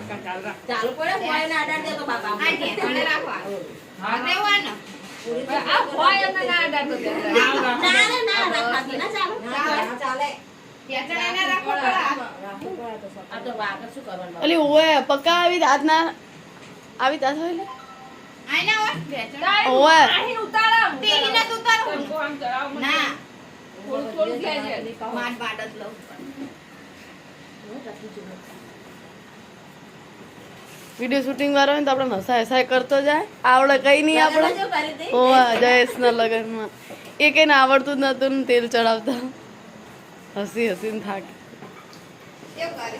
ચાલુ પડે કોઈ ના આડાર દે તો બાપા આ ઠેકાણે રાખવા હા દેવાનો આ કોઈ એમને ના આડાર તો દે ના રાખતી ના ચાલે ચાલે ઠેકાણે ના રાખવા પડે આ તો વાક શું કરવાનું અલી ઓએ પક્કા આવી રાત ના આવી તાસ હોય લે આના ઓય ઠેકાણે ઓએ આહીન ઉતારો તેની ના ઉતારો આમ ચડાવ ના થોડું લેજે માન બાડ જ લઉં વિડિયો શૂટિંગ વાળો હોય તો આપણે હસાય હસાય કરતો જાય આવડે કઈ નહીં આપણે ઓવા જયેશના લગનમાં એ કઈ આવડતું જ નતું ને તેલ ચડાવતા હસી હસીને થાકી કેવું કરે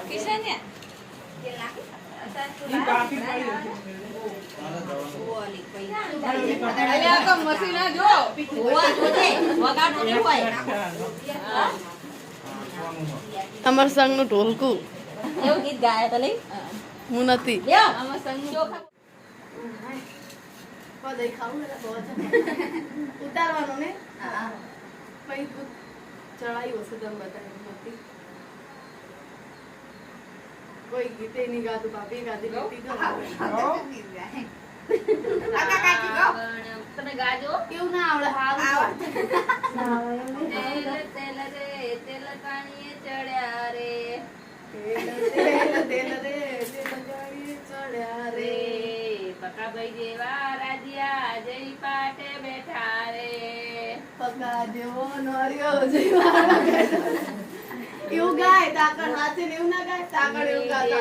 કિશન્યા તેલ નાખી અમાર સંગ નું ઢોલકું એવું ગીત ગાય તો લઈ હું નથી અમાર સંગ ચોખા ઉતારવાનું ને પછી ચડાયું હશે તમે બતાવી કોઈ ગીતે નહીં ગાતું બાપી ગાતી તમે ગાજો કેવું ના આવડે હારું તેલ રે તેલ પાણીએ ચડ્યા રે તેલ રે ચડ્યા રે પકા ભાઈ જેવા રાજ્યા જય પાટે બેઠા રે પકા જેવો નર્યો જેવા એવું ગાય તાકડ હાથે એવું ના ગાય તાકડ એવું ગાતા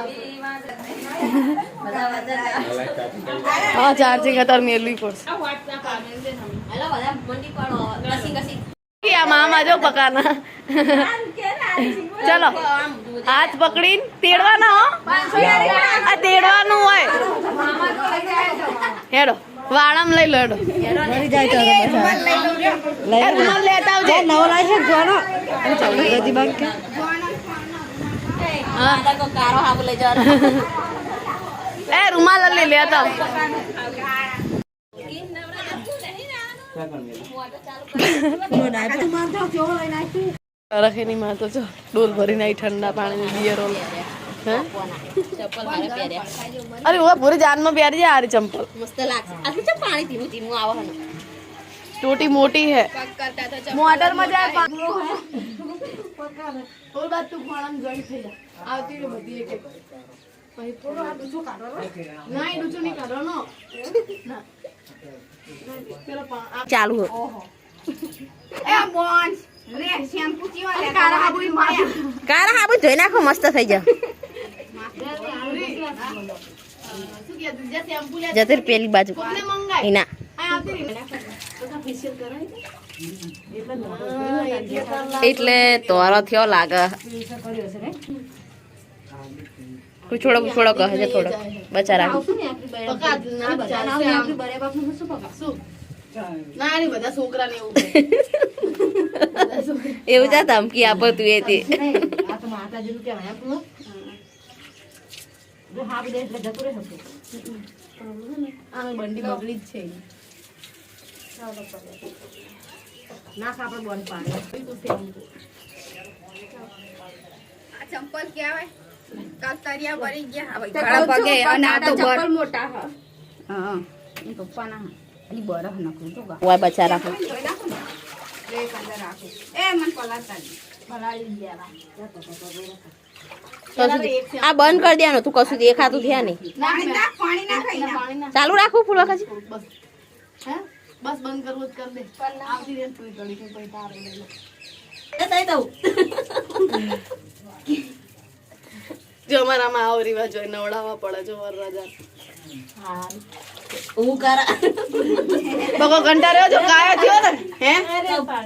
હા ચાર્જિંગ અત્યારે મેલવી પડશે હેલો બધા મંડી પાડો કસી કસી આ મામા જો પકાના ચલો હાથ પકડીને તેડવાના હો આ તેડવાનું હોય હેડો વાળામ લઈ લો હેડો મરી જાય તો રૂમાલ લેતા આવજે નવો લાગે જોનો ગદી બાંધ કે હા કો કારો હાબ લઈ જા એ રૂમાલ લઈ લેતા રખેની માં તો જો ડોલ ભરીને આવી ઠંડા પાણીની બિયરો ચપ્પલ મારે પહેર્યા અરે ઓય પૂરી જાનમાં પહેરી જાય આરી ચંપલ મસ્ત લાગશે આ શું પાણી ધીમું ધીમું આવે હે टोटी मोटी है मोटर में जाए और बात तू खाना जॉइन થઈ જા આવતી રે બધી એક પછી થોડો આ ડૂચો કાઢવાનો નહીં ડૂચો નહીં કાઢવાનો ના પેલા ચાલુ હો ઓહો એ બોન રે શેમ્પુ ચીવા લે કારા હાબુ ધોઈ નાખો મસ્ત થઈ જા શું કે જે શેમ્પુ લે જતર પેલી બાજુ કોને મંગાઈ ઈના આ આવતી રે તો ફેશિયલ કરાય એટલે તોરો થયો લાગે થોડો થોડો કહે છે થોડો બચા રાખો પકા ના બચા આપણી બરે બાપ નું શું પકા શું ના ની બધા છોકરા ને એવું જા ધમકી આપો તું એથી આ તો માતાજી નું કહેવાય આપણું જો હાબ દે એટલે જતો રહે હશે આ બંડી બગડી જ છે ના ખાપડ બંધ પાડે તો આ ચંપલ કહેવાય કાતરિયા ભરી ગયા હવે ગળા પગે અને આ તો ચંપલ મોટા હ હા એ પપ્પાના અલી બરફ નાખું તો ગા ઓય બચા રાખો લે કંદર રાખો એ મન પલાતા પલાળી ગયા આ બંધ કરી દેવાનો તું કશું દેખાતું થયા નહીં પાણી ના ખાઈ ચાલુ રાખું ફૂલ વખત બસ હે બસ બંધ કરવું જ કર દે આવતી રે તું ગળી કે કોઈ તાર લઈ લે એ તઈ દઉં જો અમારામાં આવ રિવાજ હોય નવડાવવા પડે જો વરરાજા હા હું કરા બકો કંટાળ્યો જો કાયો થયો ને હે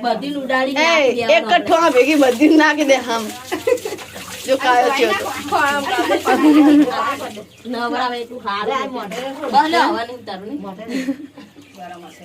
બધી ઉડાડી એ એક કઠોળા ભેગી બધી નાખી દે આમ જો કાયો થયો નવરા વે તું હારે મોઢે બસ લે હવાની ઉતારું ને મોઢે ગરમ હશે